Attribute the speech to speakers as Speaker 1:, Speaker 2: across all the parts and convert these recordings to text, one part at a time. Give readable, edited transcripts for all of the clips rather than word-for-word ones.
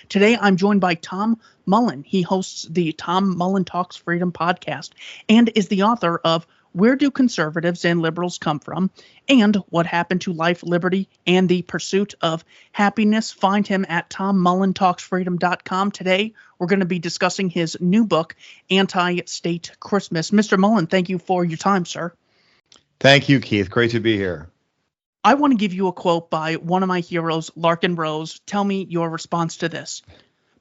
Speaker 1: Today, I'm joined by Tom Mullen. He hosts the Tom Mullen Talks Freedom podcast and is the author of Where Do Conservatives and Liberals Come From? And What Happened to Life, Liberty, and the Pursuit of Happiness. Find him at tommullentalksfreedom.com. Today, we're going to be discussing his new book, Anti-State Christmas. Mr. Mullen, thank you for your time, sir.
Speaker 2: Thank you, Keith. Great to be here.
Speaker 1: I want to give you a quote by one of my heroes, Larkin Rose. Tell me your response to this.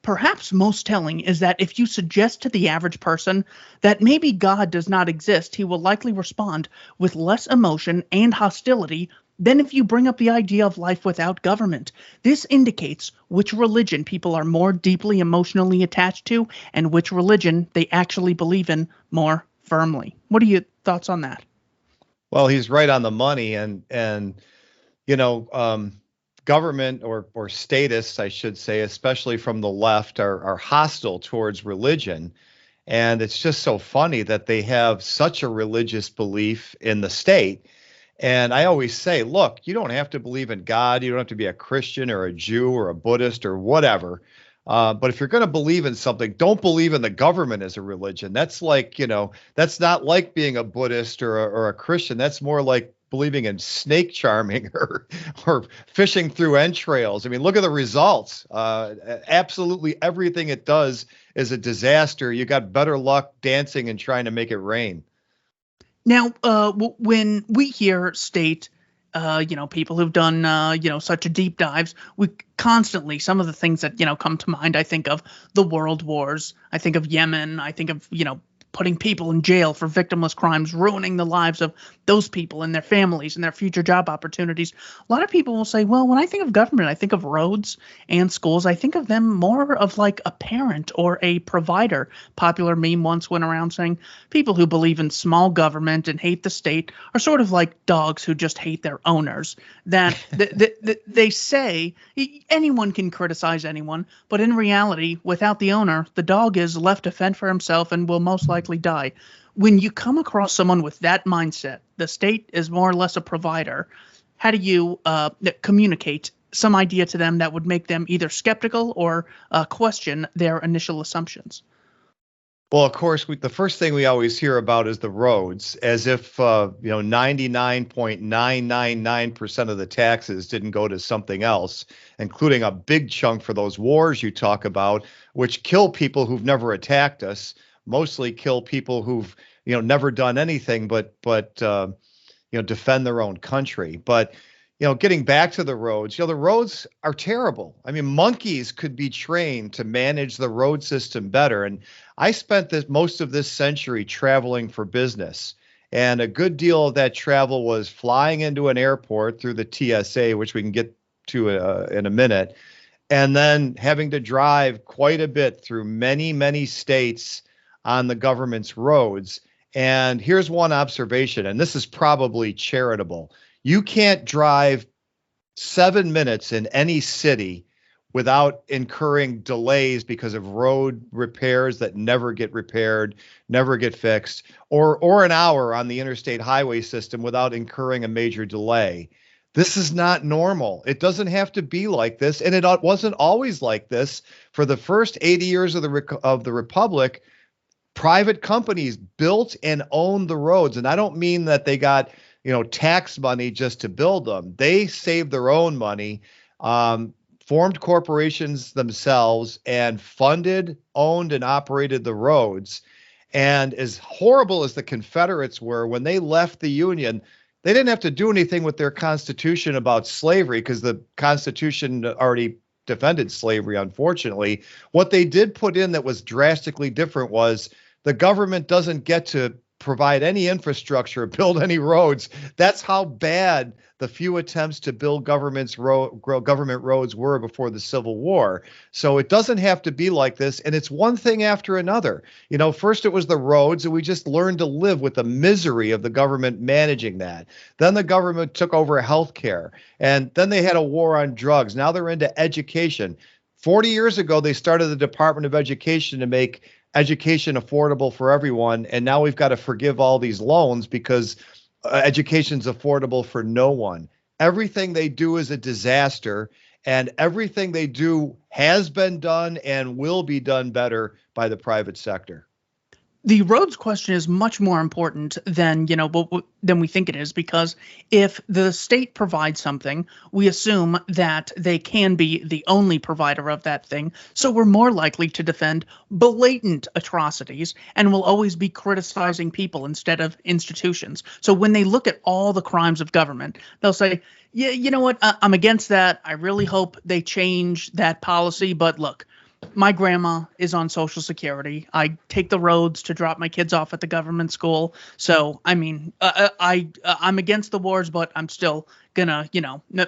Speaker 1: Perhaps most telling is that if you suggest to the average person that maybe God does not exist, he will likely respond with less emotion and hostility than if you bring up the idea of life without government. This indicates which religion people are more deeply emotionally attached to and which religion they actually believe in more firmly. What are your thoughts on that?
Speaker 2: Well, he's right on the money, and government or statists, I should say, especially from the left, are hostile towards religion, and it's just so funny that they have such a religious belief in the state. And I always say, look, you don't have to believe in God, you don't have to be a Christian or a Jew or a Buddhist or whatever. But if you're going to believe in something, don't believe in the government as a religion. That's like, that's not like being a Buddhist or a Christian. That's more like believing in snake charming or fishing through entrails. I mean, look at the results. Absolutely everything it does is a disaster. You got better luck dancing and trying to make it rain.
Speaker 1: Now, when we hear state, people who've done, such a deep dives, we constantly, some of the things that, come to mind, I think of the world wars, I think of Yemen, I think of, putting people in jail for victimless crimes, ruining the lives of those people and their families and their future job opportunities. A lot of people will say, well, when I think of government, I think of roads and schools. I think of them more of like a parent or a provider. Popular meme once went around saying people who believe in small government and hate the state are sort of like dogs who just hate their owners. That they say anyone can criticize anyone, but in reality, without the owner, the dog is left to fend for himself and will most likely die. When you come across someone with that mindset, the state is more or less a provider. How do you communicate some idea to them that would make them either skeptical or question their initial assumptions?
Speaker 2: Well, of course, the first thing we always hear about is the roads, as if 99.999% of the taxes didn't go to something else, including a big chunk for those wars you talk about, which kill people who've never attacked us. Mostly kill people who've never done anything but defend their own country. But getting back to the roads, the roads are terrible. I mean, monkeys could be trained to manage the road system better. And I spent most of this century traveling for business, and a good deal of that travel was flying into an airport through the TSA, which we can get to in a minute, and then having to drive quite a bit through many, many states on the government's roads. And here's one observation, and this is probably charitable. You can't drive 7 minutes in any city without incurring delays because of road repairs that never get repaired, never get fixed, or an hour on the interstate highway system without incurring a major delay. This is not normal. It doesn't have to be like this, and it wasn't always like this. For the first 80 years of the Republic, private companies built and owned the roads. And I don't mean that they got, tax money just to build them. They saved their own money, formed corporations themselves, and funded, owned, and operated the roads. And as horrible as the Confederates were, when they left the Union, they didn't have to do anything with their Constitution about slavery because the Constitution already defended slavery, unfortunately. What they did put in that was drastically different was the government doesn't get to provide any infrastructure, build any roads. That's how bad the few attempts to build government roads were before the Civil War. So it doesn't have to be like this. And it's one thing after another. First it was the roads, and we just learned to live with the misery of the government managing that. Then the government took over healthcare, and then they had a war on drugs. Now they're into education. 40 years ago, they started the Department of Education to make education affordable for everyone. And now we've got to forgive all these loans because education's affordable for no one. Everything they do is a disaster. And everything they do has been done and will be done better by the private sector.
Speaker 1: The Rhodes question is much more important than than we think it is, because if the state provides something, we assume that they can be the only provider of that thing, so we're more likely to defend blatant atrocities and will always be criticizing people instead of institutions. So when they look at all the crimes of government, they'll say, yeah, you know what, I'm against that. I really hope they change that policy, but look, my grandma is on Social Security. I take the roads to drop my kids off at the government school. So, I mean, I'm against the wars, but I'm still gonna,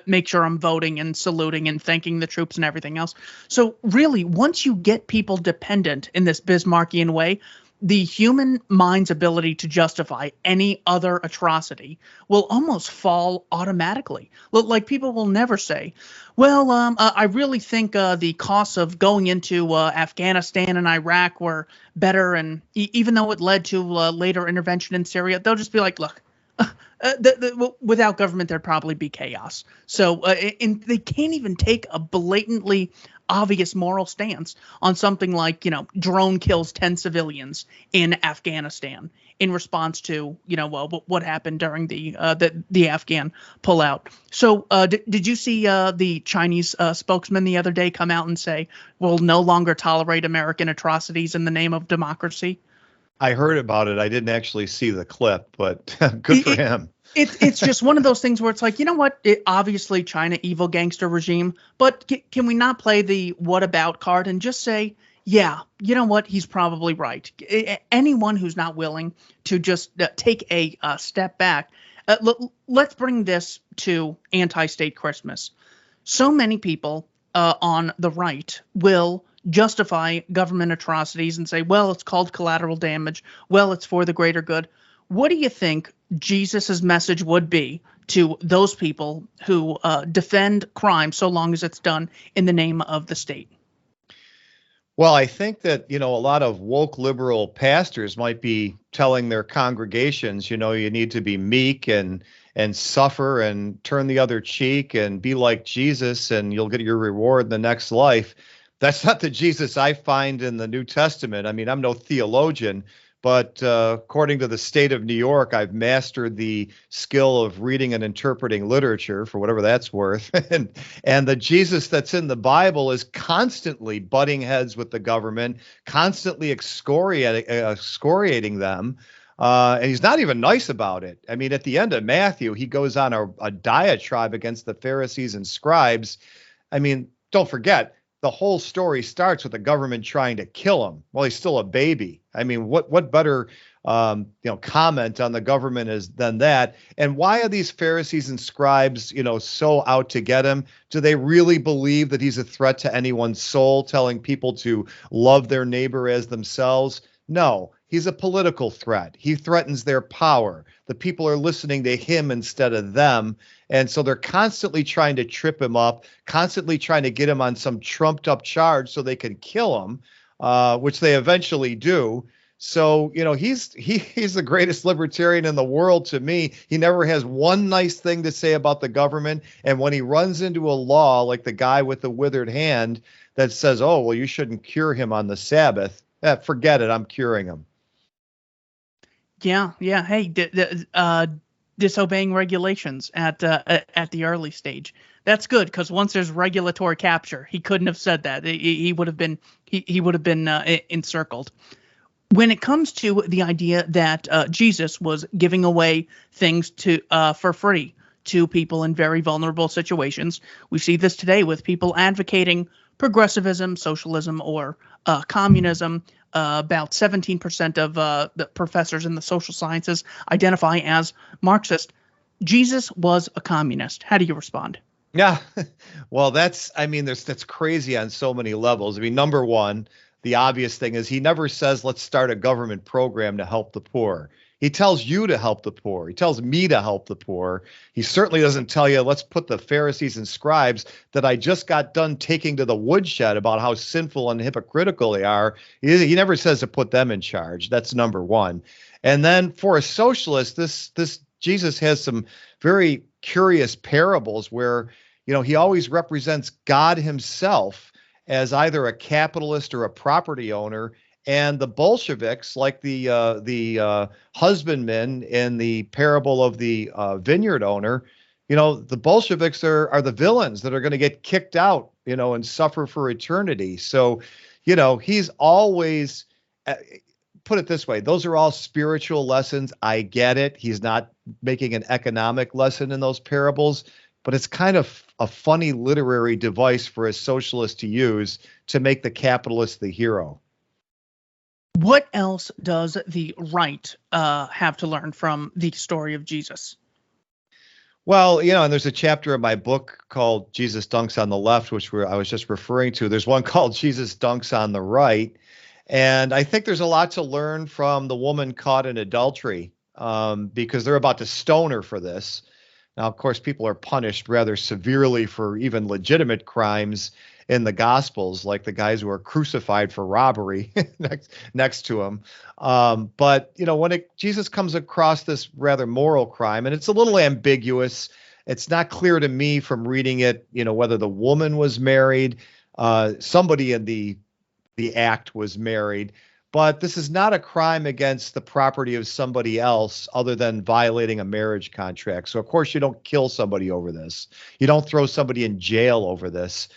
Speaker 1: make sure I'm voting and saluting and thanking the troops and everything else. So, really, once you get people dependent in this Bismarckian way, the human mind's ability to justify any other atrocity will almost fall automatically. Like, people will never say, well, I really think the costs of going into Afghanistan and Iraq were better, and even though it led to later intervention in Syria, they'll just be like, look, without government, there'd probably be chaos. So they can't even take a blatantly obvious moral stance on something like, drone kills 10 civilians in Afghanistan in response to, what happened during the Afghan pullout. So did you see the Chinese spokesman the other day come out and say, we'll no longer tolerate American atrocities in the name of democracy?
Speaker 2: I heard about it. I didn't actually see the clip, but good for him.
Speaker 1: It's just one of those things where it's like, you know what? Obviously, China, evil gangster regime. But can we not play the what about card and just say, yeah, you know what? He's probably right. Anyone who's not willing to just take a step back. Let's bring this to anti-state Christmas. So many people on the right will justify government atrocities and say, well, it's called collateral damage. Well, it's for the greater good. What do you think Jesus's message would be to those people who defend crime so long as it's done in the name of the state?
Speaker 2: Well, I think that, a lot of woke liberal pastors might be telling their congregations, you need to be meek and suffer and turn the other cheek and be like Jesus, and you'll get your reward in the next life. That's not the Jesus I find in the New Testament. I mean, I'm no theologian, but according to the state of New York, I've mastered the skill of reading and interpreting literature, for whatever that's worth. and the Jesus that's in the Bible is constantly butting heads with the government, constantly excoriating them. And he's not even nice about it. I mean, at the end of Matthew, he goes on a diatribe against the Pharisees and scribes. I mean, don't forget, the whole story starts with the government trying to kill him while he's still a baby. I mean, what better comment on the government than that? And why are these Pharisees and scribes, so out to get him? Do they really believe that he's a threat to anyone's soul, telling people to love their neighbor as themselves? No, he's a political threat. He threatens their power. The people are listening to him instead of them. And so they're constantly trying to trip him up, constantly trying to get him on some trumped up charge so they can kill him, which they eventually do. So, he's the greatest libertarian in the world to me. He never has one nice thing to say about the government. And when he runs into a law like the guy with the withered hand that says, oh, well, you shouldn't cure him on the Sabbath, forget it. I'm curing him.
Speaker 1: Yeah. Hey, disobeying regulations at the early stage. That's good, because once there's regulatory capture, he couldn't have said that. He would have been encircled. When it comes to the idea that Jesus was giving away things for free to people in very vulnerable situations, we see this today with people advocating progressivism, socialism, or communism. About 17% of the professors in the social sciences identify as Marxist. Jesus was a communist. How do you respond?
Speaker 2: Yeah, well, that's crazy on so many levels. I mean, number one, the obvious thing is he never says, let's start a government program to help the poor. He tells you to help the poor. He tells me to help the poor. He certainly doesn't tell you, let's put the Pharisees and scribes that I just got done taking to the woodshed about how sinful and hypocritical they are. He never says to put them in charge. That's number one. And then for a socialist, this Jesus has some very curious parables where he always represents God himself as either a capitalist or a property owner. And the Bolsheviks, like the husbandmen in the parable of the vineyard owner, the Bolsheviks are the villains that are going to get kicked out, and suffer for eternity. So, he's always, put it this way, those are all spiritual lessons. I get it. He's not making an economic lesson in those parables, but it's kind of a funny literary device for a socialist to use to make the capitalist the hero.
Speaker 1: What else does the right have to learn from the story of Jesus?
Speaker 2: Well, and there's a chapter in my book called Jesus Dunks on the Left, which I was just referring to. There's one called Jesus Dunks on the Right. And I think there's a lot to learn from the woman caught in adultery, because they're about to stone her for this. Now, of course, people are punished rather severely for even legitimate crimes in the Gospels, like the guys who are crucified for robbery next to him. But, when Jesus comes across this rather moral crime, and it's a little ambiguous, it's not clear to me from reading it, whether the woman was married, somebody in the act was married, but this is not a crime against the property of somebody else other than violating a marriage contract. So, of course, you don't kill somebody over this. You don't throw somebody in jail over this.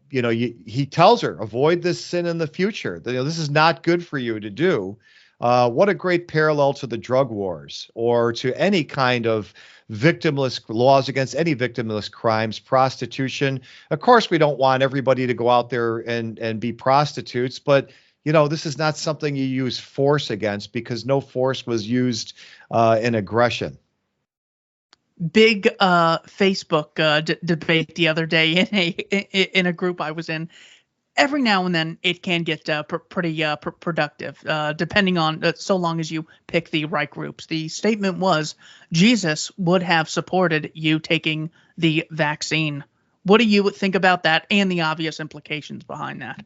Speaker 2: He tells her, avoid this sin in the future. This is not good for you to do. What a great parallel to the drug wars or to any kind of victimless laws against any victimless crimes, prostitution. Of course, we don't want everybody to go out there and be prostitutes, but this is not something you use force against, because no force was used in aggression.
Speaker 1: Big Facebook debate the other day in a group I was in. Every now and then it can get pretty productive, depending on so long as you pick the right groups. The statement was Jesus would have supported you taking the vaccine. What do you think about that and the obvious implications behind that?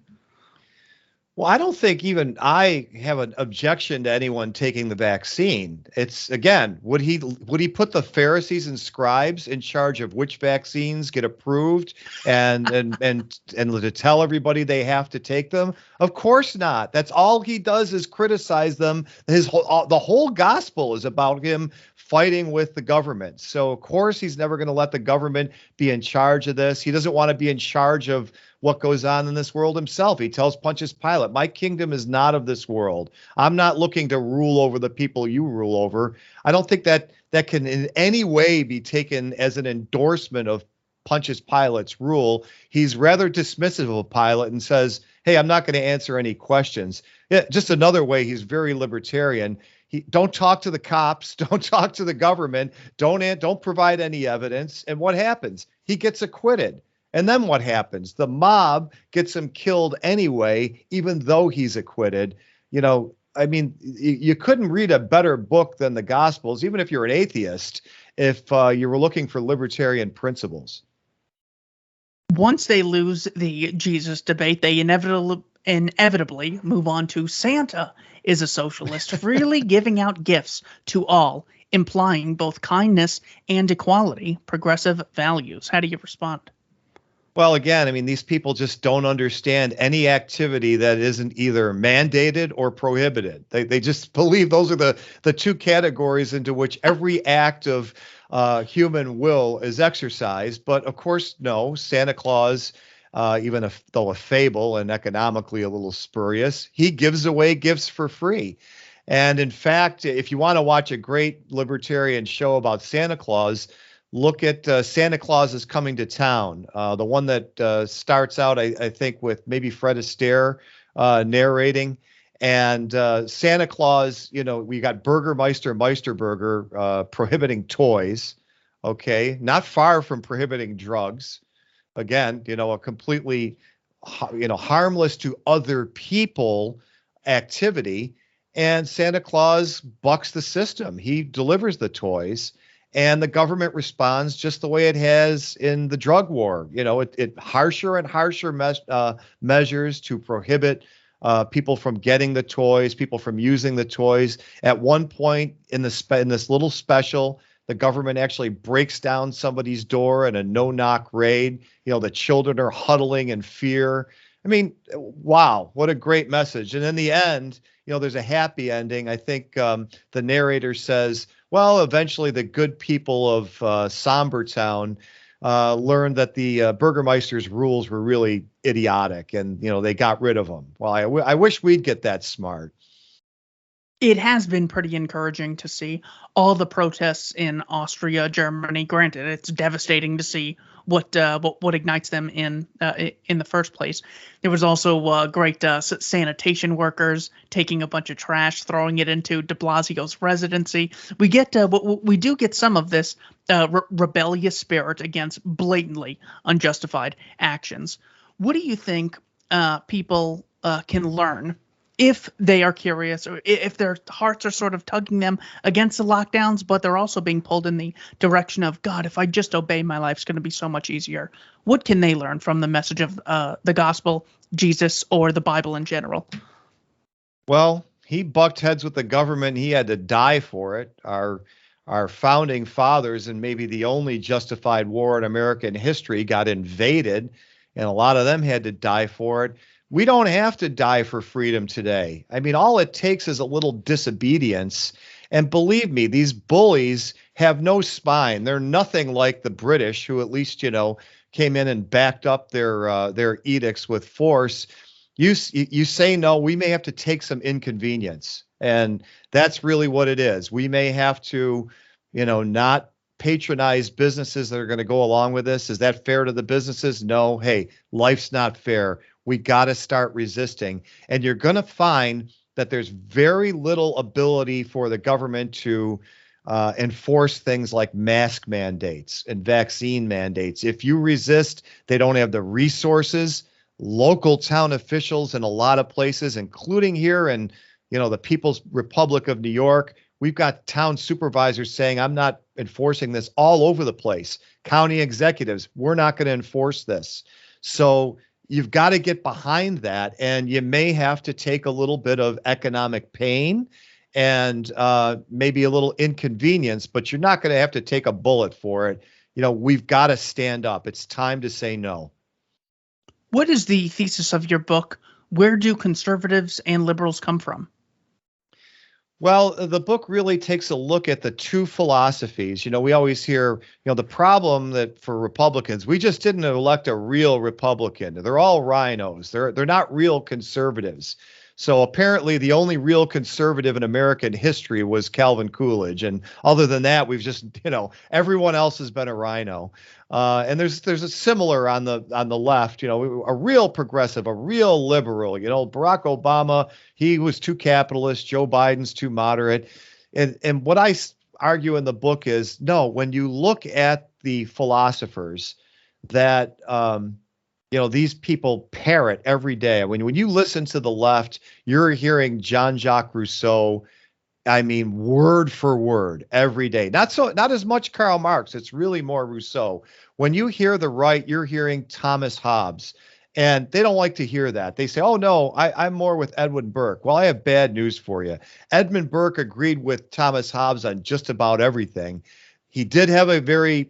Speaker 2: Well, I don't think even I have an objection to anyone taking the vaccine. It's, again, would he put the Pharisees and scribes in charge of which vaccines get approved and to tell everybody they have to take them? Of course not. That's all he does is criticize them. The whole gospel is about him fighting with the government. So, of course, he's never going to let the government be in charge of this. He doesn't want to be in charge of what goes on in this world himself. He tells Pontius Pilate, my kingdom is not of this world. I'm not looking to rule over the people you rule over. I don't think that can in any way be taken as an endorsement of Pontius Pilate's rule. He's rather dismissive of Pilate and says, hey, I'm not going to answer any questions. Yeah, just another way he's very libertarian. Don't talk to the cops. Don't talk to the government. Don't provide any evidence. And what happens? He gets acquitted. And then what happens? The mob gets him killed anyway, even though he's acquitted. You couldn't read a better book than the Gospels, even if you're an atheist, if you were looking for libertarian principles.
Speaker 1: Once they lose the Jesus debate, they inevitably move on to Santa is a socialist, freely giving out gifts to all, implying both kindness and equality, progressive values. How do you respond?
Speaker 2: Well, again, these people just don't understand any activity that isn't either mandated or prohibited. They just believe those are the two categories into which every act of human will is exercised. But of course, no, Santa Claus, even though a fable and economically a little spurious, he gives away gifts for free. And in fact, if you want to watch a great libertarian show about Santa Claus, look at Santa Claus is Coming to Town, the one that starts out, I think, with maybe Fred Astaire narrating. And Santa Claus, we got Burgermeister Meisterburger prohibiting toys, okay, not far from prohibiting drugs. Again, a completely, harmless to other people activity. And Santa Claus bucks the system. He delivers the toys. And the government responds just the way it has in the drug war. It harsher and harsher measures to prohibit people from getting the toys, people from using the toys. At one point in this little special, the government actually breaks down somebody's door in a no-knock raid. The children are huddling in fear. I mean, wow, what a great message. And in the end, there's a happy ending. I think the narrator says, well, eventually the good people of Sombertown learned that the Burgermeister's rules were really idiotic, and they got rid of them. Well, I wish we'd get that smart.
Speaker 1: It has been pretty encouraging to see all the protests in Austria, Germany. Granted, it's devastating to see what ignites them in the first place. There was also great sanitation workers taking a bunch of trash, throwing it into De Blasio's residency. We do get some of this rebellious spirit against blatantly unjustified actions. What do you think people can learn if they are curious, or if their hearts are sort of tugging them against the lockdowns, but they're also being pulled in the direction of, God, if I just obey, my life's going to be so much easier? What can they learn from the message of the gospel, Jesus, or the Bible in general?
Speaker 2: Well, he bucked heads with the government. He had to die for it. Our founding fathers, and maybe the only justified war in American history, got invaded, and a lot of them had to die for it. We don't have to die for freedom today. I mean, all it takes is a little disobedience. And believe me, these bullies have no spine. They're nothing like the British, who at least, came in and backed up their edicts with force. You say no, we may have to take some inconvenience. And that's really what it is. We may have to, not patronize businesses that are going to go along with this. Is that fair to the businesses? No. Hey, life's not fair. We got to start resisting. And you're going to find that there's very little ability for the government to enforce things like mask mandates and vaccine mandates. If you resist, they don't have the resources. Local town officials in a lot of places, including here in, the People's Republic of New York, we've got town supervisors saying, I'm not enforcing this, all over the place. County executives, we're not going to enforce this. So you've got to get behind that, and you may have to take a little bit of economic pain and maybe a little inconvenience, but you're not going to have to take a bullet for it. We've got to stand up. It's time to say no.
Speaker 1: What is the thesis of your book? Where do conservatives and liberals come from?
Speaker 2: Well, the book really takes a look at the two philosophies. We always hear, the problem that for Republicans, we just didn't elect a real Republican. They're all rhinos. They're not real conservatives. So apparently the only real conservative in American history was Calvin Coolidge. And other than that, we've just, everyone else has been a rhino. And there's a similar on the left, a real progressive, a real liberal. Barack Obama, he was too capitalist. Joe Biden's too moderate. And what I argue in the book is, no, when you look at the philosophers that these people parrot every day. When you listen to the left, you're hearing Jean-Jacques Rousseau, I mean, word for word every day. Not as much Karl Marx. It's really more Rousseau. When you hear the right, you're hearing Thomas Hobbes. And they don't like to hear that. They say, oh, no, I'm more with Edmund Burke. Well, I have bad news for you. Edmund Burke agreed with Thomas Hobbes on just about everything. He did have a very,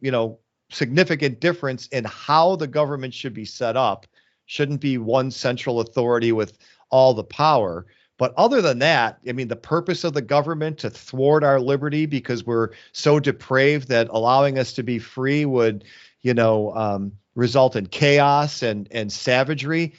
Speaker 2: significant difference in how the government should be set up. Shouldn't be one central authority with all the power. But other than that, I mean, the purpose of the government to thwart our liberty because we're so depraved that allowing us to be free would, result in chaos and savagery.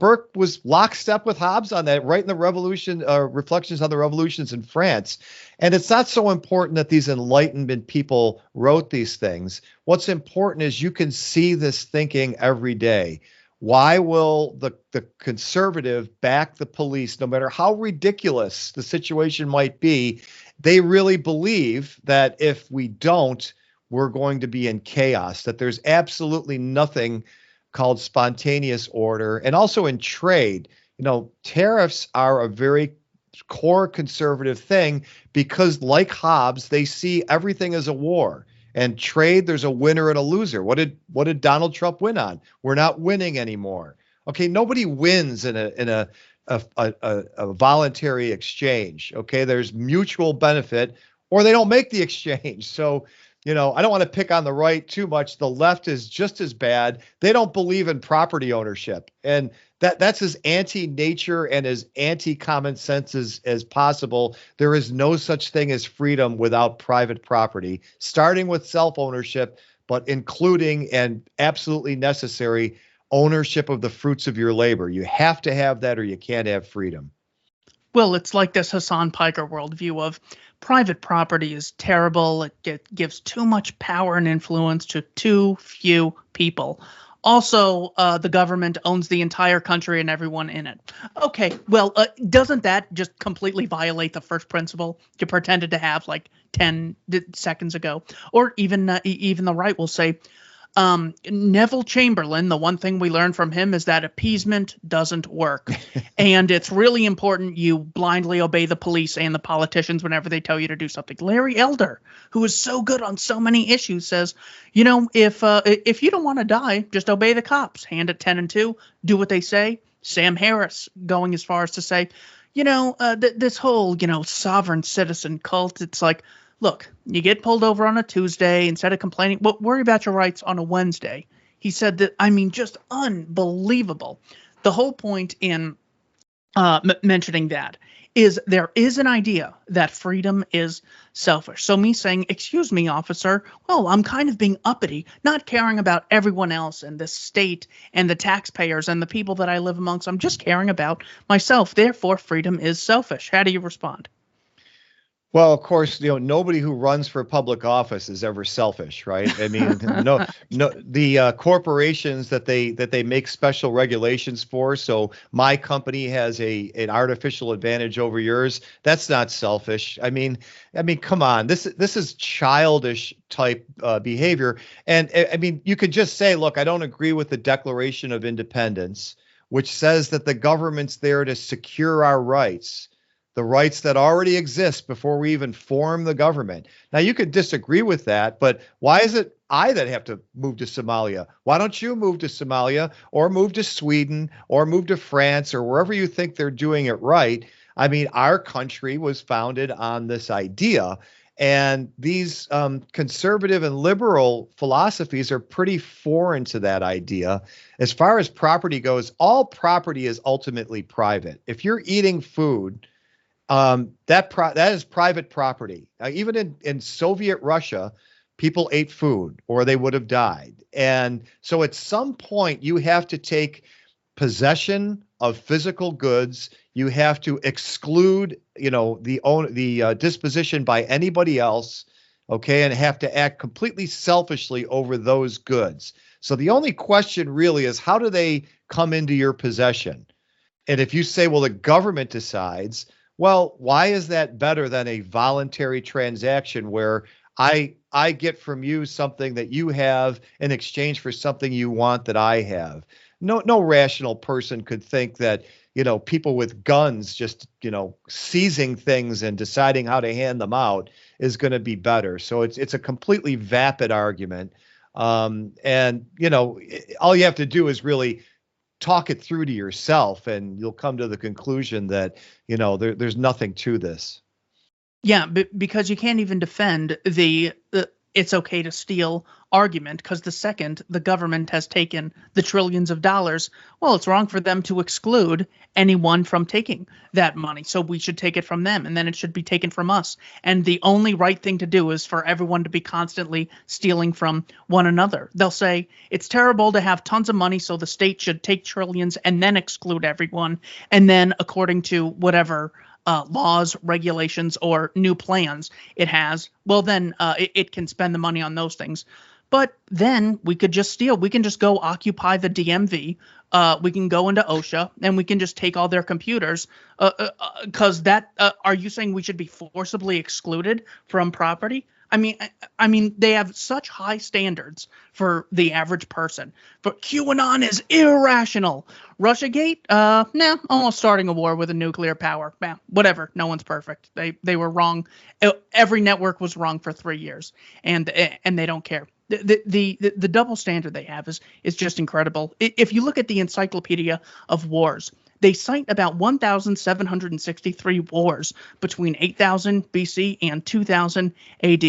Speaker 2: Burke was lockstep with Hobbes on that, right in the Revolution, Reflections on the Revolutions in France. And it's not so important that these Enlightenment people wrote these things. What's important is you can see this thinking every day. Why will the conservative back the police, no matter how ridiculous the situation might be? They really believe that if we don't, we're going to be in chaos, that there's absolutely nothing called spontaneous order. And also in trade, tariffs are a very core conservative thing because, like Hobbes, they see everything as a war. And trade, there's a winner and a loser. What did Donald Trump win on? We're not winning anymore. Okay, nobody wins in a voluntary exchange. Okay, there's mutual benefit. or they don't make the exchange. So, I don't want to pick on the right too much. The left is just as bad. They don't believe in property ownership. And that's as anti-nature and as anti-common sense as possible. There is no such thing as freedom without private property, starting with self-ownership, but including and absolutely necessary ownership of the fruits of your labor. You have to have that or you can't have freedom.
Speaker 1: Well, it's like this Hassan Piker worldview of private property is terrible. It gives too much power and influence to too few people. Also, the government owns the entire country and everyone in it. Okay, well, doesn't that just completely violate the first principle you pretended to have like 10 seconds ago? Or even the right will say, Neville Chamberlain, the one thing we learned from him is that appeasement doesn't work. And it's really important you blindly obey the police and the politicians whenever they tell you to do something. Larry Elder, who is so good on so many issues, says, if you don't want to die, just obey the cops. Hand at 10 and 2, do what they say. Sam Harris going as far as to say, this whole, sovereign citizen cult, it's like, look, you get pulled over on a Tuesday, instead of complaining, well, worry about your rights on a Wednesday. He said that, just unbelievable. The whole point in mentioning that is there is an idea that freedom is selfish. So me saying, excuse me, officer, well, I'm kind of being uppity, not caring about everyone else and the state and the taxpayers and the people that I live amongst. I'm just caring about myself. Therefore, freedom is selfish. How do you respond?
Speaker 2: Well, of course, nobody who runs for public office is ever selfish, right? I mean, no, the corporations that they make special regulations for. So my company has an artificial advantage over yours. That's not selfish. I mean, come on, this is childish type behavior. And I mean, you could just say, look, I don't agree with the Declaration of Independence, which says that the government's there to secure our rights. The rights that already exist before we even form the government. Now, you could disagree with that, but why is it I that have to move to Somalia? Why don't you move to Somalia or move to Sweden or move to France or wherever you think they're doing it right? I mean, our country was founded on this idea, and these conservative and liberal philosophies are pretty foreign to that idea. As far as property goes, all property is ultimately private. If you're eating food, that is private property. Even in Soviet Russia, people ate food or they would have died. And so at some point you have to take possession of physical goods. You have to exclude, the disposition by anybody else. Okay. And have to act completely selfishly over those goods. So the only question really is, how do they come into your possession? And if you say, well, the government decides, well, why is that better than a voluntary transaction where I get from you something that you have in exchange for something you want that I have? No rational person could think that, people with guns just, seizing things and deciding how to hand them out is going to be better. So it's a completely vapid argument. And all you have to do is really talk it through to yourself and you'll come to the conclusion that, there's nothing to this.
Speaker 1: Yeah, because you can't even defend the it's okay to steal argument, because the second the government has taken the trillions of dollars, well, it's wrong for them to exclude anyone from taking that money. So we should take it from them, and then it should be taken from us. And the only right thing to do is for everyone to be constantly stealing from one another. They'll say it's terrible to have tons of money, so the state should take trillions and then exclude everyone. And then according to whatever laws, regulations, or new plans it has, well, then it can spend the money on those things. But then we could just steal. We can just go occupy the DMV. We can go into OSHA and we can just take all their computers. Because are you saying we should be forcibly excluded from property? I mean, they have such high standards for the average person. But QAnon is irrational. Russiagate, almost starting a war with a nuclear power. Whatever. No one's perfect. They were wrong. Every network was wrong for 3 years, and they don't care. The double standard they have is just incredible. If you look at the Encyclopedia of Wars, They cite about 1,763 wars between 8,000 BC and 2000 AD.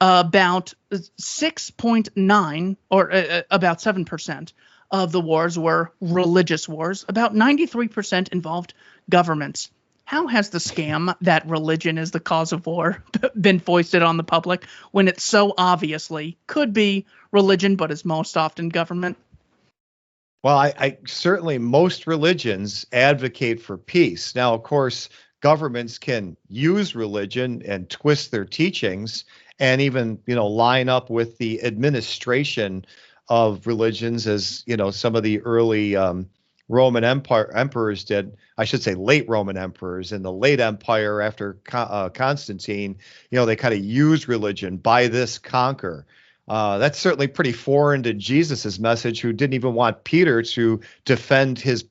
Speaker 1: About 6.9 or about 7% of the wars were religious wars. About 93% involved governments. How has the scam that religion is the cause of war been foisted on the public when it so obviously could be religion, but is most often government?
Speaker 2: Well, I certainly, most religions advocate for peace. Now, of course, governments can use religion and twist their teachings and even, line up with the administration of religions, as, some of the early Roman emperors did. I should say late Roman emperors in the late empire after Constantine. They kind of use religion, by this conquer. That's certainly pretty foreign to Jesus's message, who didn't even want Peter to defend his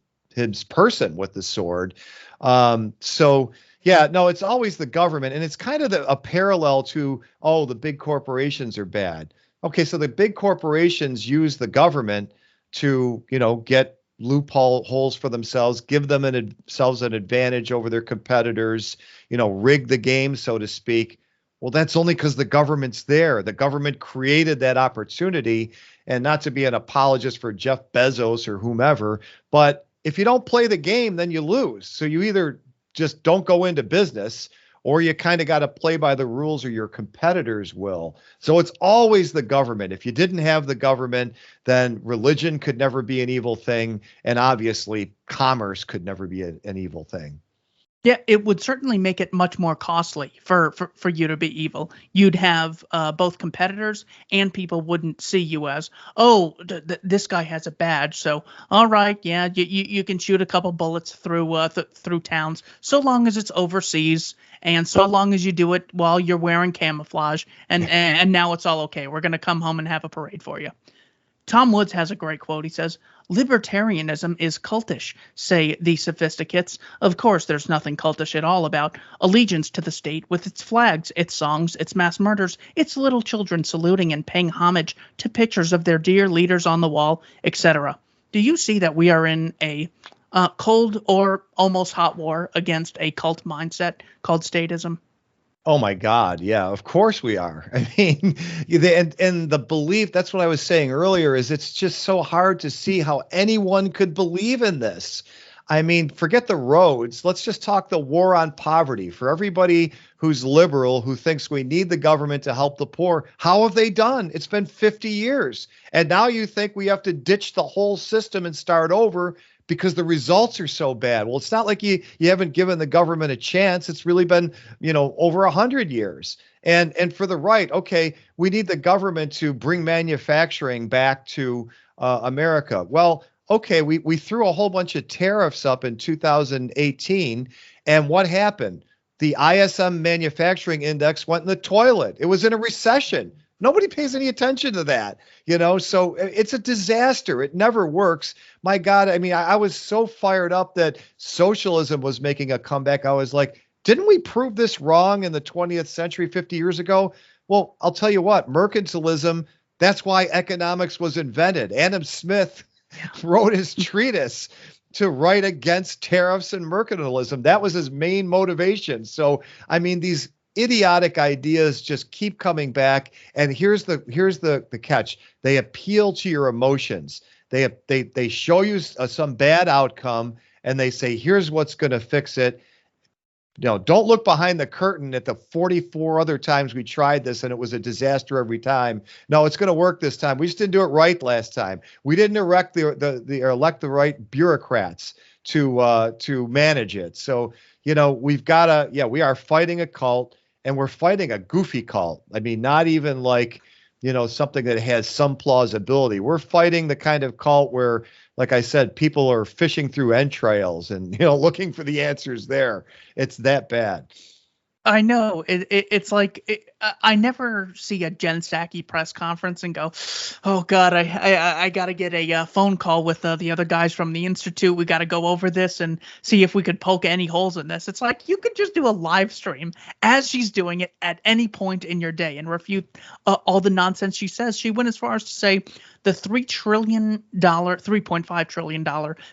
Speaker 2: person with the sword. So yeah, no, it's always the government, and it's kind of a parallel to, the big corporations are bad. Okay, so the big corporations use the government to, get loophole holes for themselves, give themselves an advantage over their competitors, rig the game, so to speak. Well, that's only because the government's there. The government created that opportunity, and not to be an apologist for Jeff Bezos or whomever, but if you don't play the game, then you lose. So you either just don't go into business, or you kind of got to play by the rules, or your competitors will. So it's always the government. If you didn't have the government, then religion could never be an evil thing. And obviously commerce could never be an evil thing.
Speaker 1: Yeah, it would certainly make it much more costly for you to be evil. You'd have both competitors, and people wouldn't see you as, this guy has a badge, so all right, yeah, you can shoot a couple bullets through through towns, so long as it's overseas, and so long as you do it while you're wearing camouflage, and now it's all okay. We're gonna come home and have a parade for you. Tom Woods has a great quote. He says, "Libertarianism is cultish, say the sophisticates. Of course, there's nothing cultish at all about allegiance to the state with its flags, its songs, its mass murders, its little children saluting and paying homage to pictures of their dear leaders on the wall, etc." Do you see that we are in a cold or almost hot war against a cult mindset called statism?
Speaker 2: Oh my God. Yeah, of course we are. I mean, and the belief, that's what I was saying earlier, is it's just so hard to see how anyone could believe in this. I mean, forget the roads. Let's just talk the war on poverty. For everybody who's liberal, who thinks we need the government to help the poor, how have they done? It's been 50 years. And now you think we have to ditch the whole system and start over because the results are so bad. Well, it's not like you haven't given the government a chance. It's really been, over 100 years. And for the right, okay, we need the government to bring manufacturing back to America. Well, okay, we threw a whole bunch of tariffs up in 2018, and what happened? The ISM manufacturing index went in the toilet. It was in a recession. Nobody pays any attention to that, so it's a disaster. It never works. My God, I mean, I was so fired up that socialism was making a comeback. I was like, didn't we prove this wrong in the 20th century, 50 years ago? Well, I'll tell you what, mercantilism, that's why economics was invented. Adam Smith wrote his treatise to write against tariffs and mercantilism. That was his main motivation. So, I mean, these idiotic ideas just keep coming back. And here's the catch. They appeal to your emotions. They show you some bad outcome, and they say, here's what's going to fix it. Don't look behind the curtain at the 44 other times we tried this and it was a disaster every time. No, it's going to work this time. We just didn't do it right last time. We didn't elect the right bureaucrats to manage it. So, we've got to, we are fighting a cult, and we're fighting a goofy cult. I mean, not even like, something that has some plausibility. We're fighting the kind of cult where, like I said, people are fishing through entrails and, looking for the answers there. It's that bad.
Speaker 1: I know. It's like I never see a Jen Psaki press conference and go, "Oh God, I got to get a phone call with the other guys from the institute. We got to go over this and see if we could poke any holes in this." It's like you could just do a live stream as she's doing it at any point in your day and refute all the nonsense she says. She went as far as to say the $3.5 trillion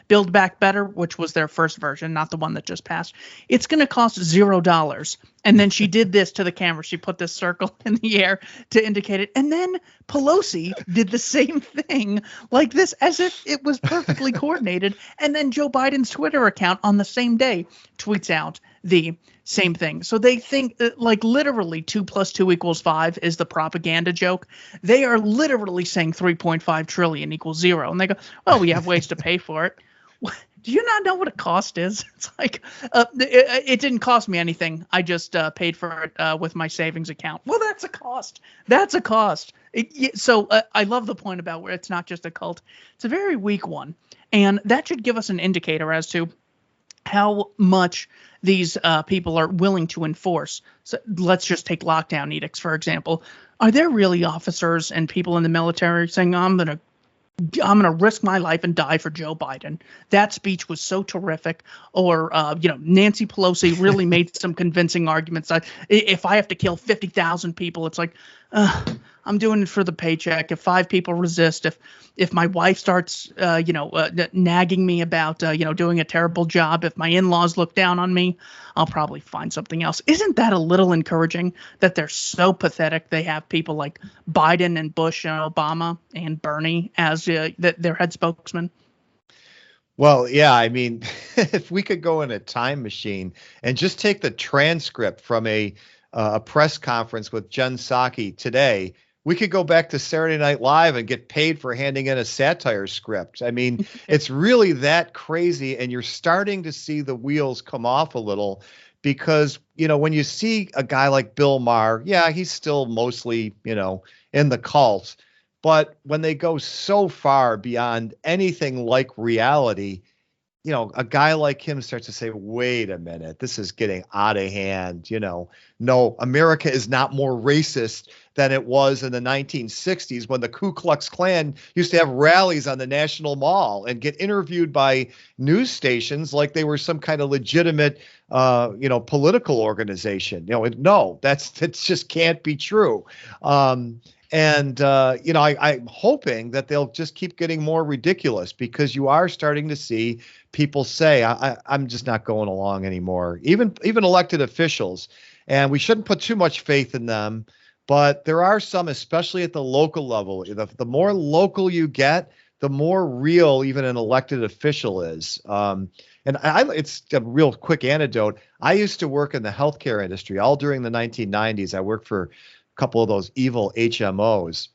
Speaker 1: Build Back Better, which was their first version, not the one that just passed, it's going to cost $0. And then she did this to the camera. She put this circle in the air to indicate it. And then Pelosi did the same thing like this, as if it was perfectly coordinated. And then Joe Biden's Twitter account on the same day tweets out the same thing. So they think like literally 2 + 2 = 5 is the propaganda joke. They are literally saying 3.5 trillion = 0. And they go, well, we have ways to pay for it. Do you not know what a cost is? It's like it didn't cost me anything. I just paid for it with my savings account. Well, that's a cost. That's a cost. So I love the point about where it's not just a cult. It's a very weak one. And that should give us an indicator as to how much these people are willing to enforce. So let's just take lockdown edicts, for example. Are there really officers and people in the military saying, I'm going to risk my life and die for Joe Biden? That speech was so terrific. Or, Nancy Pelosi really made some convincing arguments. If I have to kill 50,000 people, it's like, I'm doing it for the paycheck. If 5 people resist, if my wife starts, nagging me about, doing a terrible job, if my in-laws look down on me, I'll probably find something else. Isn't that a little encouraging that they're so pathetic? They have people like Biden and Bush and Obama and Bernie as their head spokesman.
Speaker 2: Well, yeah, I mean, if we could go in a time machine and just take the transcript from a press conference with Jen Psaki today, we could go back to Saturday Night Live and get paid for handing in a satire script. I mean, it's really that crazy, and you're starting to see the wheels come off a little because, when you see a guy like Bill Maher, yeah, he's still mostly, in the cult. But when they go so far beyond anything like reality, a guy like him starts to say, wait a minute, this is getting out of hand. No, America is not more racist than it was in the 1960s when the Ku Klux Klan used to have rallies on the National Mall and get interviewed by news stations like they were some kind of legitimate, political organization. No, that just can't be true. I'm hoping that they'll just keep getting more ridiculous because you are starting to see people say, I'm just not going along anymore, even elected officials. And we shouldn't put too much faith in them. But there are some, especially at the local level. The more local you get, the more real even an elected official is. It's a real quick anecdote. I used to work in the healthcare industry all during the 1990s. I worked for couple of those evil HMOs.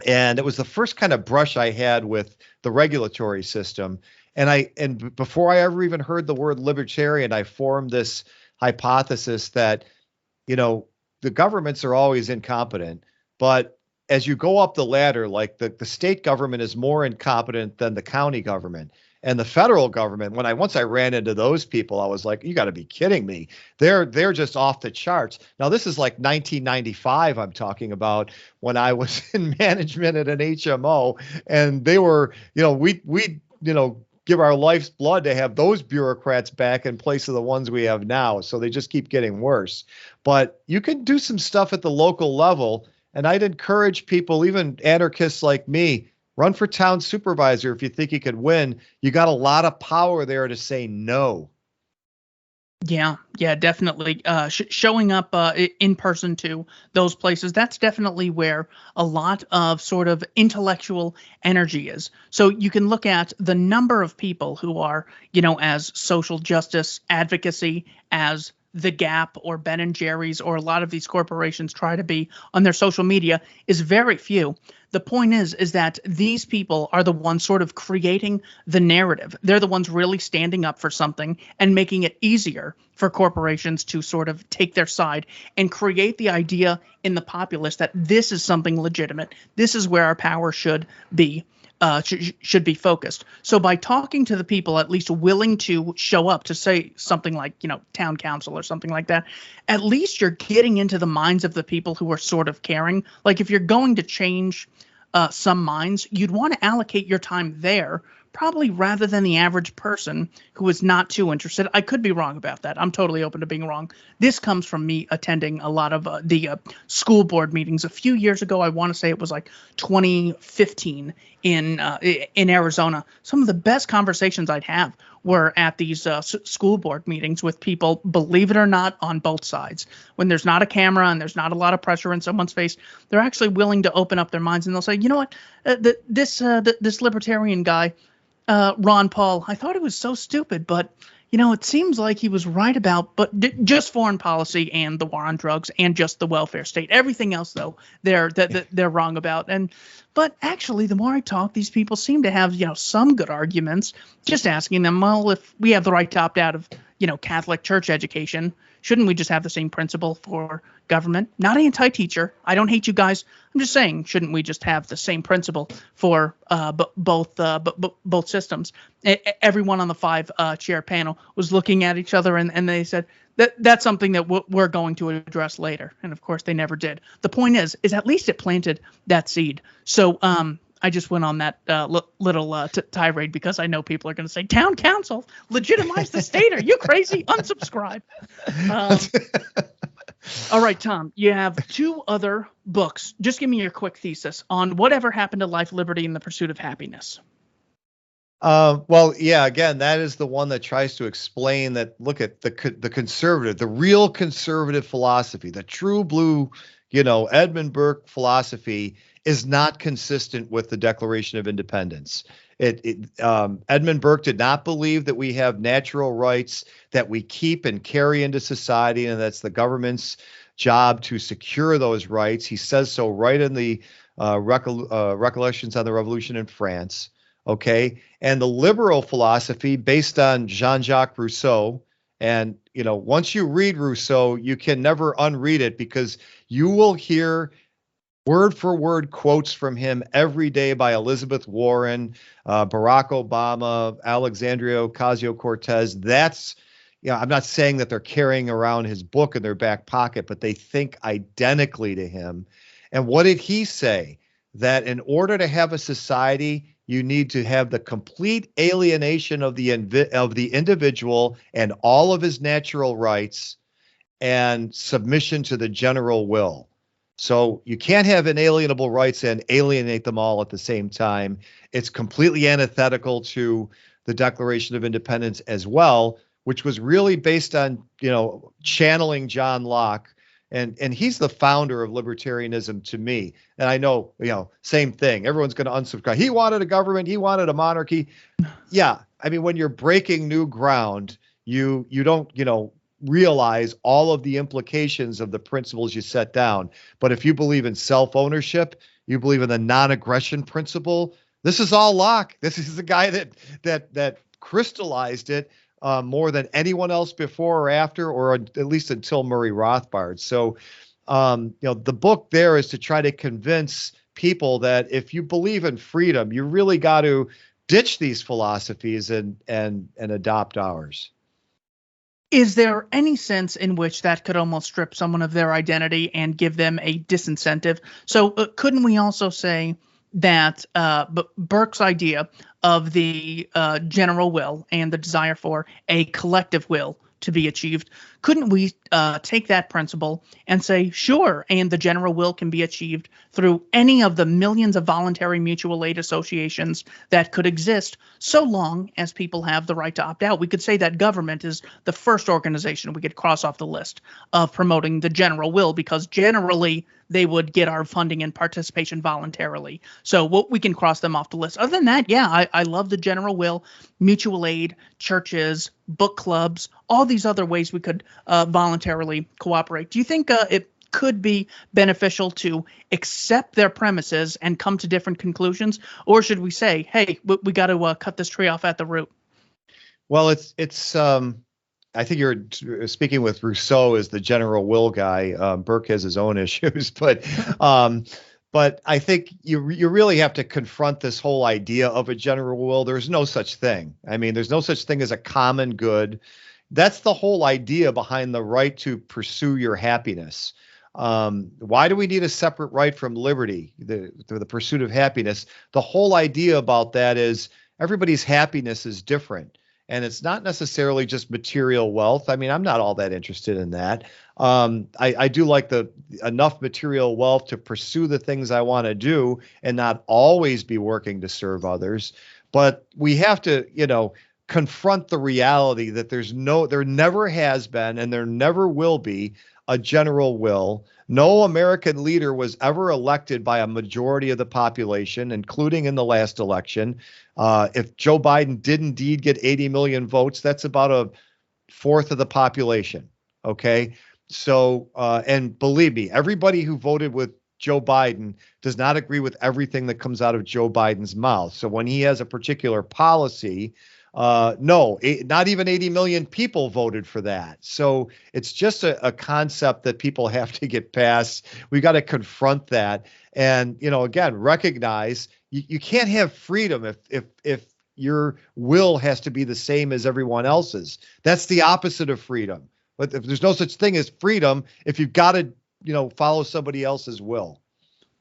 Speaker 2: And it was the first kind of brush I had with the regulatory system. And before I ever even heard the word libertarian, I formed this hypothesis that, the governments are always incompetent, but as you go up the ladder, like the state government is more incompetent than the county government. And the federal government, once I ran into those people, I was like, you got to be kidding me. They're just off the charts. Now, this is like 1995 I'm talking about when I was in management at an HMO, and they were, we give our life's blood to have those bureaucrats back in place of the ones we have now. So they just keep getting worse. But you can do some stuff at the local level. And I'd encourage people, even anarchists like me, run for town supervisor if you think you could win. You got a lot of power there to say no.
Speaker 1: Yeah, definitely. Showing up in person to those places, that's definitely where a lot of sort of intellectual energy is. So you can look at the number of people who are, as social justice advocacy, as The Gap or Ben and Jerry's or a lot of these corporations try to be on their social media is very few. The point is that these people are the ones sort of creating the narrative. They're the ones really standing up for something and making it easier for corporations to sort of take their side and create the idea in the populace that this is something legitimate. This is where our power should be. should be focused. So by talking to the people at least willing to show up to say something like, town council or something like that, at least you're getting into the minds of the people who are sort of caring. Like if you're going to change some minds, you'd want to allocate your time there, probably rather than the average person who is not too interested. I could be wrong about that. I'm totally open to being wrong. This comes from me attending a lot of the school board meetings a few years ago. I want to say it was like 2015 in Arizona. Some of the best conversations I'd have were at these school board meetings with people, believe it or not, on both sides. When there's not a camera and there's not a lot of pressure in someone's face, they're actually willing to open up their minds, and they'll say, you know what, this libertarian guy, Ron Paul, I thought it was so stupid, but it seems like he was right about just foreign policy and the war on drugs and just the welfare state. Everything else, though, they're wrong about. But actually, the more I talk, these people seem to have some good arguments. Just asking them, well, if we have the right to opt out of Catholic church education, shouldn't we just have the same principle for government? Not anti-teacher. I don't hate you guys. I'm just saying, shouldn't we just have the same principle for both systems? Everyone on the five-chair panel was looking at each other, and they said that's something that we're going to address later. And of course, they never did. The point is at least it planted that seed. So I just went on that little tirade because I know people are going to say, town council, legitimize the state. Are you crazy? Unsubscribe. All right, Tom, you have two other books. Just give me your quick thesis on whatever happened to life, liberty, and the pursuit of happiness.
Speaker 2: Well, yeah, again, that is the one that tries to explain that, look at the conservative, the real conservative philosophy, the true blue, Edmund Burke philosophy is not consistent with the Declaration of Independence. Edmund Burke did not believe that we have natural rights that we keep and carry into society, and that's the government's job to secure those rights. He says so right in the Recollections on the Revolution in France. Okay. And the liberal philosophy based on Jean-Jacques Rousseau. And, once you read Rousseau, you can never unread it because you will hear word for word quotes from him every day by Elizabeth Warren, Barack Obama, Alexandria Ocasio-Cortez. That's, I'm not saying that they're carrying around his book in their back pocket, but they think identically to him. And what did he say? That in order to have a society, you need to have the complete alienation of the individual and all of his natural rights and submission to the general will. So you can't have inalienable rights and alienate them all at the same time. It's completely antithetical to the Declaration of Independence as well, which was really based on, channeling John Locke. And he's the founder of libertarianism to me. And I know, same thing. Everyone's going to unsubscribe. He wanted a government. He wanted a monarchy. Yeah. I mean, when you're breaking new ground, you don't, realize all of the implications of the principles you set down. But if you believe in self-ownership, you believe in the non-aggression principle, this is all Locke. This is the guy that crystallized it more than anyone else before or after, or at least until Murray Rothbard. So, the book there is to try to convince people that if you believe in freedom, you really got to ditch these philosophies and adopt ours.
Speaker 1: Is there any sense in which that could almost strip someone of their identity and give them a disincentive? So couldn't we also say that Burke's idea of the general will and the desire for a collective will to be achieved, couldn't we take that principle and say, sure, and the general will can be achieved through any of the millions of voluntary mutual aid associations that could exist, so long as people have the right to opt out? We could say that government is the first organization we could cross off the list of promoting the general will, because generally they would get our funding and participation voluntarily. So we can cross them off the list. Other than that, yeah, I love the general will, mutual aid, churches, book clubs, all these other ways we could voluntarily cooperate. Do you think it could be beneficial to accept their premises and come to different conclusions? Or should we say, hey, we got to cut this tree off at the root?
Speaker 2: Well, it's I think you're speaking with Rousseau as the general will guy. Burke has his own issues, but But I think you really have to confront this whole idea of a general will. There's no such thing. I mean, there's no such thing as a common good. That's the whole idea behind the right to pursue your happiness. Why do we need a separate right from liberty, the pursuit of happiness? The whole idea about that is everybody's happiness is different. And it's not necessarily just material wealth. I mean, I'm not all that interested in that. I do like enough material wealth to pursue the things I want to do and not always be working to serve others. But we have to, confront the reality that there never has been and there never will be a general will. No American leader was ever elected by a majority of the population, including in the last election. If Joe Biden did indeed get 80 million votes, that's about a fourth of the population. Okay. So, and believe me, everybody who voted with Joe Biden does not agree with everything that comes out of Joe Biden's mouth. So when he has a particular policy, no, not even 80 million people voted for that. So it's just a concept that people have to get past. We got to confront that. And, again, recognize you can't have freedom if your will has to be the same as everyone else's. That's the opposite of freedom. But if there's no such thing as freedom, if you've got to, follow somebody else's will.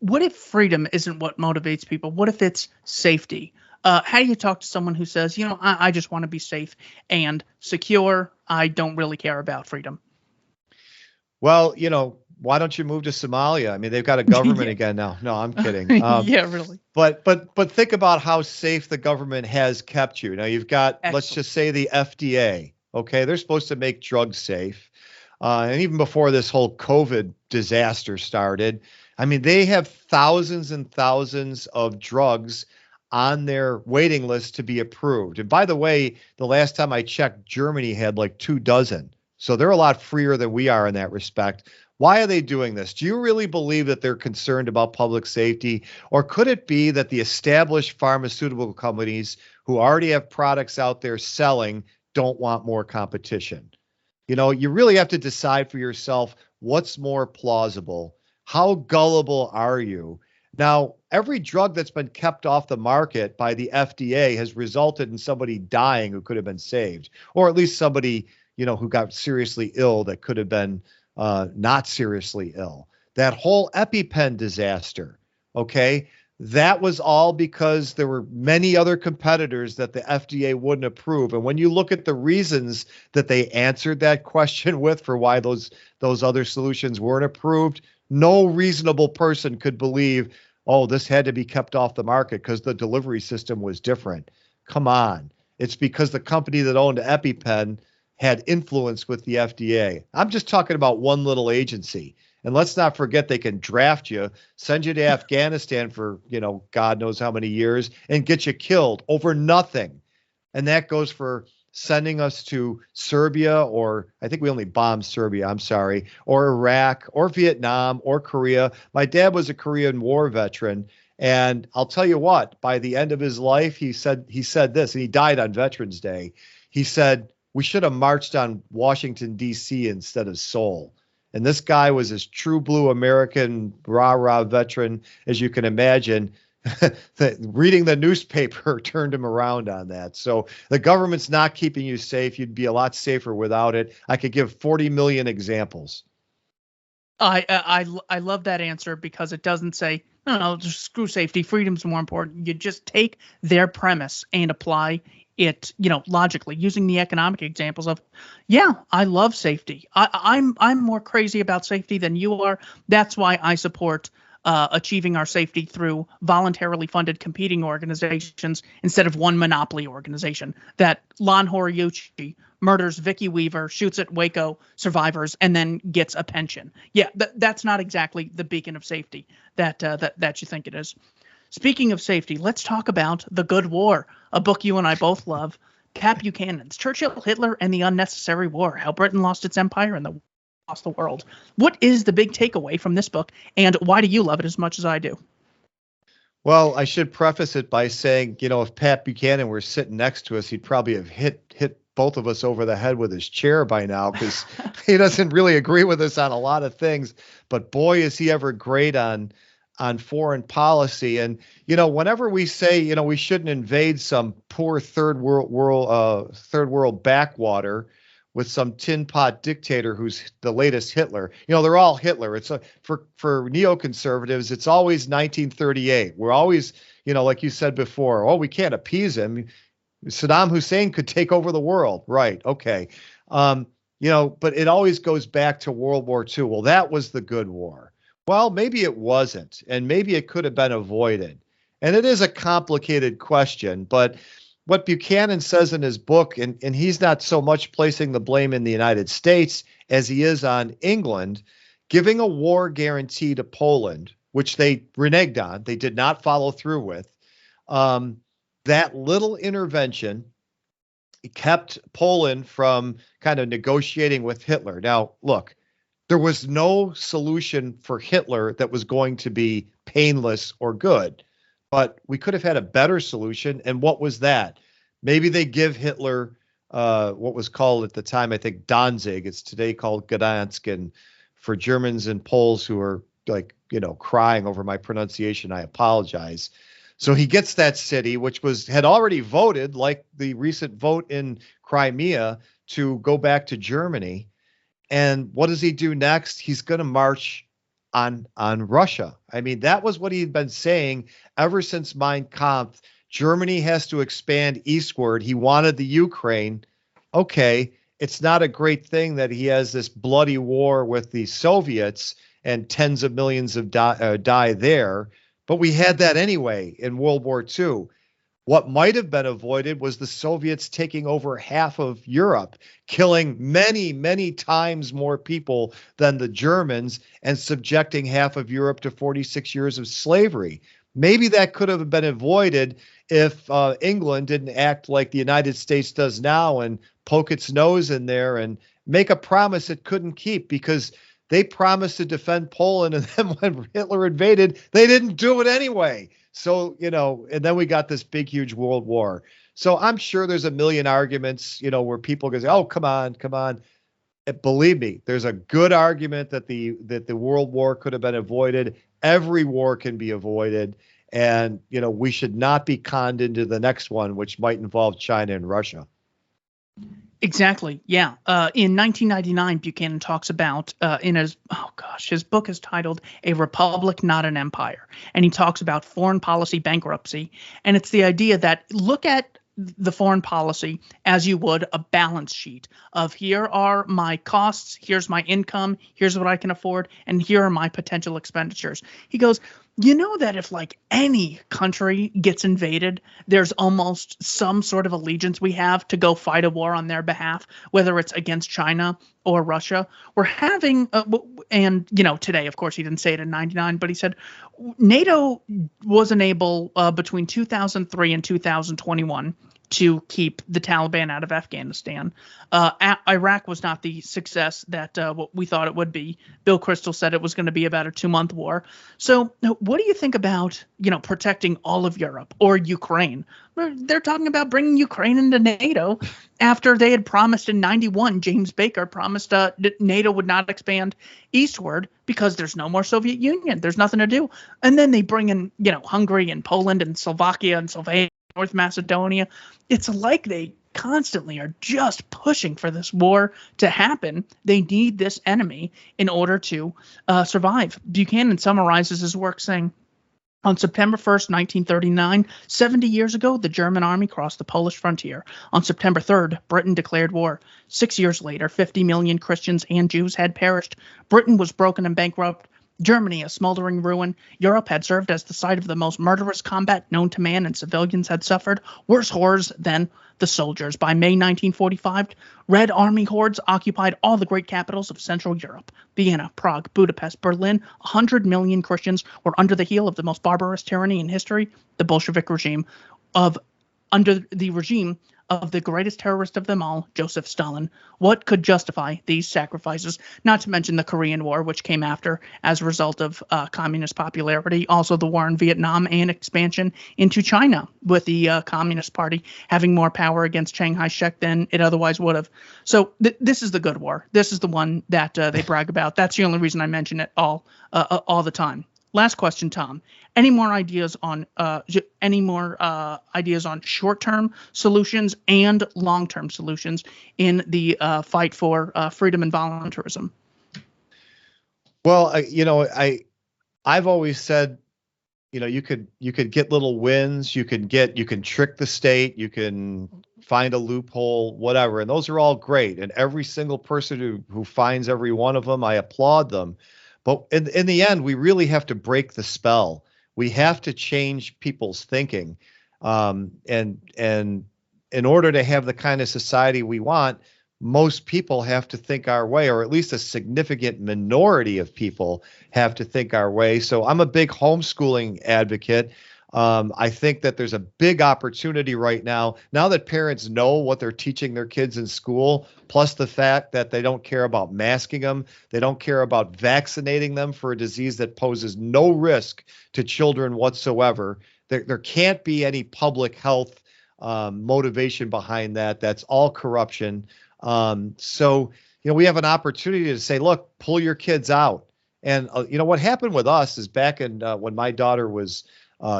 Speaker 1: What if freedom isn't what motivates people? What if it's safety? How do you talk to someone who says, I just want to be safe and secure. I don't really care about freedom.
Speaker 2: Well, why don't you move to Somalia? I mean, they've got a government again now. No, I'm kidding.
Speaker 1: Yeah, really.
Speaker 2: But think about how safe the government has kept you. Now you've got, let's just say the FDA. Okay, they're supposed to make drugs safe. And even before this whole COVID disaster started, I mean, they have thousands and thousands of drugs on their waiting list to be approved. And by the way, the last time I checked, Germany had like 24. So they're a lot freer than we are in that respect. Why are they doing this? Do you really believe that they're concerned about public safety? Or could it be that the established pharmaceutical companies who already have products out there selling don't want more competition? You really have to decide for yourself what's more plausible. How gullible are you? Now, every drug that's been kept off the market by the FDA has resulted in somebody dying who could have been saved, or at least somebody, who got seriously ill that could have been not seriously ill. That whole EpiPen disaster, okay, that was all because there were many other competitors that the FDA wouldn't approve. And when you look at the reasons that they answered that question with for why those other solutions weren't approved, no reasonable person could believe, oh, this had to be kept off the market because the delivery system was different. Come on. It's because the company that owned EpiPen had influence with the FDA. I'm just talking about one little agency. And let's not forget they can draft you, send you to Afghanistan for, God knows how many years, and get you killed over nothing. And that goes for sending us to Serbia, or I think we only bombed Serbia, I'm sorry, or Iraq, or Vietnam, or Korea. My dad was a Korean War veteran. And I'll tell you what, by the end of his life, he said this, and he died on Veterans Day. He said, we should have marched on Washington, D.C. instead of Seoul. And this guy was as true blue American rah-rah veteran as you can imagine. Reading the newspaper turned him around on that. So the government's not keeping you safe. You'd be a lot safer without it. I could give 40 million examples.
Speaker 1: I love that answer because it doesn't say, no, just screw safety. Freedom's more important. You just take their premise and apply it, logically, using the economic examples of, I love safety. I'm more crazy about safety than you are. That's why I support achieving our safety through voluntarily funded competing organizations instead of one monopoly organization that Lon Horiuchi murders Vicky Weaver, shoots at Waco survivors, and then gets a pension. Yeah, that's not exactly the beacon of safety that you think it is. Speaking of safety, let's talk about The Good War, a book you and I both love. Pat Buchanan's Churchill, Hitler, and the Unnecessary War, How Britain Lost Its Empire and Lost the World. What is the big takeaway from this book, and why do you love it as much as I do?
Speaker 2: Well, I should preface it by saying, if Pat Buchanan were sitting next to us, he'd probably have hit both of us over the head with his chair by now, because he doesn't really agree with us on a lot of things. But boy, is he ever great on on foreign policy. And, whenever we say, we shouldn't invade some poor third world backwater with some tin pot dictator who's the latest Hitler, they're all Hitler. It's for neoconservatives, it's always 1938. We're always, like you said before, oh, we can't appease him. Saddam Hussein could take over the world. Right. Okay. But it always goes back to World War II. Well, that was the good war. Well, maybe it wasn't, and maybe it could have been avoided. And it is a complicated question, but what Buchanan says in his book, and he's not so much placing the blame in the United States as he is on England, giving a war guarantee to Poland, which they reneged on, they did not follow through with. That little intervention kept Poland from kind of negotiating with Hitler. Now, look, there was no solution for Hitler that was going to be painless or good, but we could have had a better solution. And what was that? Maybe they give Hitler what was called at the time, I think, Danzig. It's today called Gdansk. And for Germans and Poles who are crying over my pronunciation, I apologize. So he gets that city, which had already voted, like the recent vote in Crimea, to go back to Germany. And what does he do next? He's going to march on Russia. I mean, that was what he'd been saying ever since Mein Kampf. Germany has to expand eastward. He wanted the Ukraine. Okay, it's not a great thing that he has this bloody war with the Soviets and tens of millions of die there. But we had that anyway in World War II. What might have been avoided was the Soviets taking over half of Europe, killing many, many times more people than the Germans, and subjecting half of Europe to 46 years of slavery. Maybe that could have been avoided if England didn't act like the United States does now and poke its nose in there and make a promise it couldn't keep, because they promised to defend Poland, and then when Hitler invaded, they didn't do it anyway. So, and then we got this big, huge world war. So I'm sure there's a million arguments, where people go, oh, come on. Believe me, there's a good argument that the world war could have been avoided. Every war can be avoided. And, we should not be conned into the next one, which might involve China and Russia.
Speaker 1: Exactly. Yeah. In 1999, Buchanan talks about in his book is titled A Republic, Not an Empire. And he talks about foreign policy bankruptcy. And it's the idea that look at the foreign policy as you would a balance sheet of here are my costs, here's my income, here's what I can afford, and here are my potential expenditures. He goes, that if like any country gets invaded, there's almost some sort of allegiance we have to go fight a war on their behalf, whether it's against China or Russia. We're having, today, of course, he didn't say it in 99, but he said NATO wasn't able between 2003 and 2021 to keep the Taliban out of Afghanistan. Iraq was not the success that what we thought it would be. Bill Kristol said it was going to be about a 2-month war. So what do you think about, protecting all of Europe or Ukraine? They're talking about bringing Ukraine into NATO after they had promised in 91. James Baker promised NATO would not expand eastward because there's no more Soviet Union. There's nothing to do. And then they bring in, Hungary and Poland and Slovakia and Slovenia, North Macedonia. It's like they constantly are just pushing for this war to happen. They need this enemy in order to survive. Buchanan summarizes his work saying, on September 1st, 1939, 70 years ago, the German army crossed the Polish frontier. On September 3rd, Britain declared war. 6 years later, 50 million Christians and Jews had perished. Britain was broken and bankrupt. Germany, a smoldering ruin. Europe had served as the site of the most murderous combat known to man, and civilians had suffered worse horrors than the soldiers. By May 1945, Red Army hordes occupied all the great capitals of Central Europe. Vienna, Prague, Budapest, Berlin. 100 million Christians were under the heel of the most barbarous tyranny in history, the Bolshevik regime. Under the regime of the greatest terrorist of them all, Joseph Stalin. What could justify these sacrifices? Not to mention the Korean War, which came after as a result of communist popularity. Also the war in Vietnam and expansion into China, with the Communist Party having more power against Chiang Kai-shek than it otherwise would have. So this is the good war. This is the one that they brag about. That's the only reason I mention it all the time. last question, Tom. Any more ideas on short-term solutions and long-term solutions in the fight for freedom and voluntarism?
Speaker 2: Well, I've always said, you could get little wins, you can trick the state, you can find a loophole, whatever, and those are all great. And every single person who finds every one of them, I applaud them. But in the end, we really have to break the spell. We have to change people's thinking, and in order to have the kind of society we want, most people have to think our way, or at least a significant minority of people have to think our way. So I'm a big homeschooling advocate. I think that there's a big opportunity right now that parents know what they're teaching their kids in school, plus the fact that they don't care about masking them. They don't care about vaccinating them for a disease that poses no risk to children whatsoever. There can't be any public health motivation behind that. That's all corruption. So we have an opportunity to say, look, pull your kids out. And, what happened with us is back in when my daughter was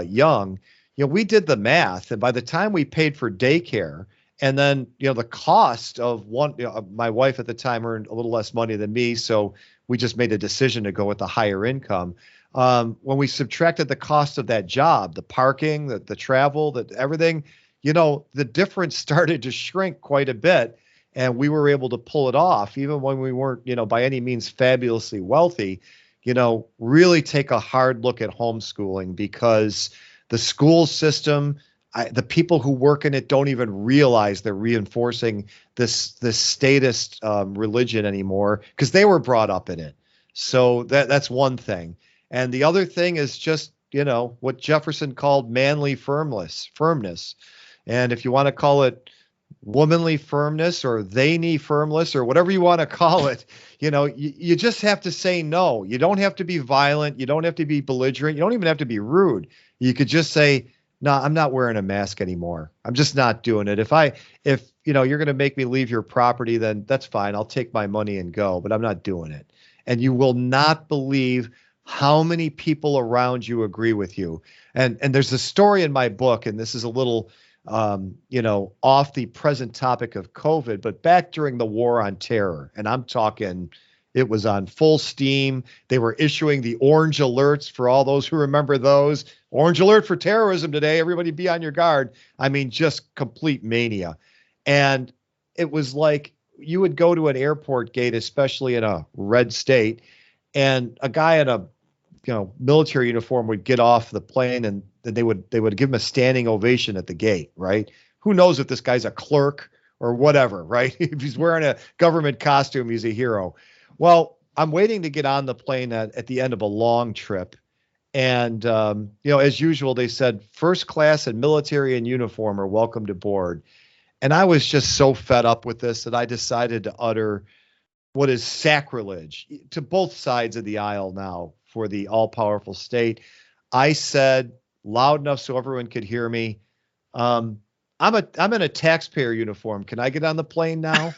Speaker 2: young, we did the math. And by the time we paid for daycare, and then, the cost of one, my wife at the time earned a little less money than me. So we just made a decision to go with the higher income. When we subtracted the cost of that job, the parking, the travel, everything, the difference started to shrink quite a bit. And we were able to pull it off, even when we weren't, by any means fabulously wealthy. Really take a hard look at homeschooling, because the school system, the people who work in it don't even realize they're reinforcing this statist religion anymore, because they were brought up in it. So that's one thing. And the other thing is just, what Jefferson called manly firmness. And if you want to call it womanly firmness or they-knee firmness or whatever you want to call it, you just have to say no. You don't have to be violent. You don't have to be belligerent. You don't even have to be rude. You could just say, no, I'm not wearing a mask anymore. I'm just not doing it. If you're going to make me leave your property, then that's fine. I'll take my money and go, but I'm not doing it. And you will not believe how many people around you agree with you. And there's a story in my book, and this is a little off the present topic of COVID, but back during the war on terror, and I'm talking, it was on full steam. They were issuing the orange alerts for all those who remember those. Orange alert for terrorism today. Everybody be on your guard. I mean, just complete mania. And it was like you would go to an airport gate, especially in a red state, and a guy in a military uniform would get off the plane, and they would give him a standing ovation at the gate, right? Who knows if this guy's a clerk or whatever, right? If he's wearing a government costume, he's a hero. Well, I'm waiting to get on the plane at the end of a long trip. And, as usual, they said first class and military in uniform are welcomed aboard. And I was just so fed up with this that I decided to utter what is sacrilege to both sides of the aisle now for the all-powerful state. I said loud enough so everyone could hear me, I'm in a taxpayer uniform. Can I get on the plane now?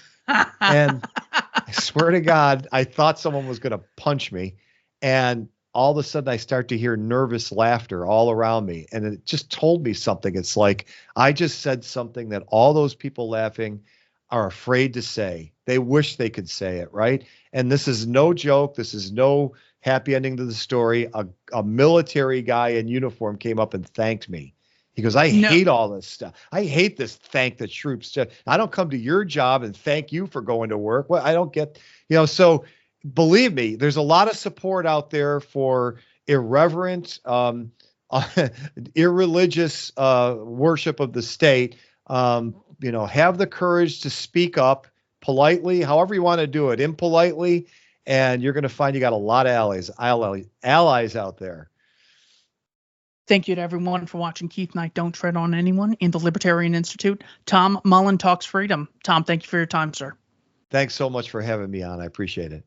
Speaker 2: And I swear to God, I thought someone was going to punch me. And all of a sudden I start to hear nervous laughter all around me. And it just told me something. It's like, I just said something that all those people laughing are afraid to say. They wish they could say it, right? And this is no joke. This is no happy ending to the story. A military guy in uniform came up and thanked me. He goes, I hate all this stuff. I hate this thank the troops stuff. I don't come to your job and thank you for going to work. Well, I don't get, so believe me, there's a lot of support out there for irreverent, irreligious worship of the state. Have the courage to speak up politely, however you want to do it, impolitely, and you're going to find you got a lot of allies out there.
Speaker 1: Thank you to everyone for watching Keith Knight Don't Tread on Anyone in the Libertarian Institute. Tom Mullen Talks Freedom. Tom, thank you for your time, sir.
Speaker 2: Thanks so much for having me on. I appreciate it.